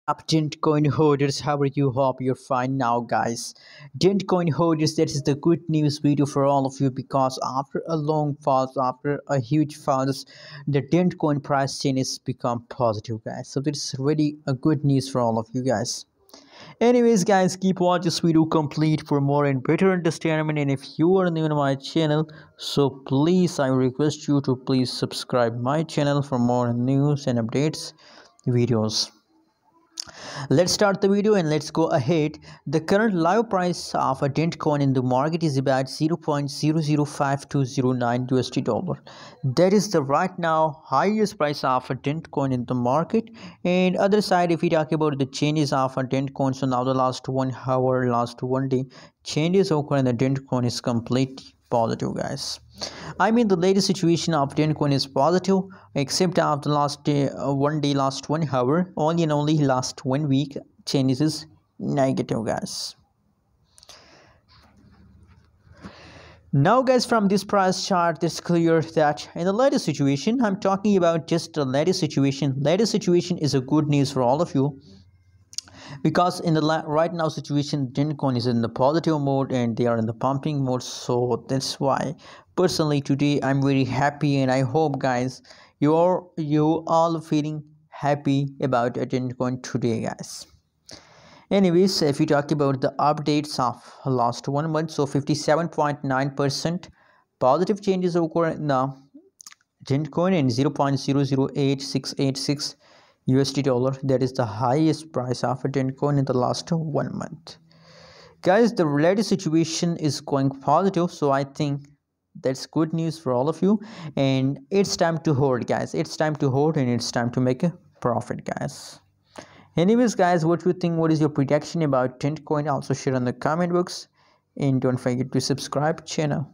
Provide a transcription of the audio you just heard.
Up Dent coin holders, how are you? Hope you're fine now, guys. Dent coin holders, that is the good news video for all of you, because after a long fall, after a huge falls, the Dent coin price chain has become positive, guys. So this is really a good news for all of you guys. Anyways, guys, keep watching this video complete for more and better understanding. And if you are new to my channel, so please, I request you to please subscribe my channel for more news and updates videos. Let's start the video and let's go ahead. The current live price of a dent coin in the market is about 0.005209 USD dollar. That is the right now highest price of a dent coin in the market. And other side, if we talk about the changes of a dent coin, so now the last 1 hour, last 1 day, changes occur and the dent coin is completely positive, guys. I mean, the latest situation of dentcoin is positive, except after last day, 1 day, last 1 hour, only and only last 1 week changes is negative, guys. Now, guys, from this price chart, it's clear that in the latest situation, I'm talking about just the latest situation. Latest situation is a good news for all of you, because in the right now situation, dentcoin is in the positive mode and they are in the pumping mode. So that's why personally today I'm very happy, and I hope, guys, you all feeling happy about a dentcoin today, guys. Anyways, if you talk about the updates of last 1 month, so 57.9% positive changes occur in the dentcoin and 0.008686 USD dollar. That is the highest price of a dentcoin in the last 1 month. Guys, the latest situation is going positive, so I think that's good news for all of you. And it's time to hold, guys. It's time to hold and it's time to make a profit, guys. Anyways, guys, what do you think? What is your prediction about dentcoin? Also share in the comment box, and don't forget to subscribe channel.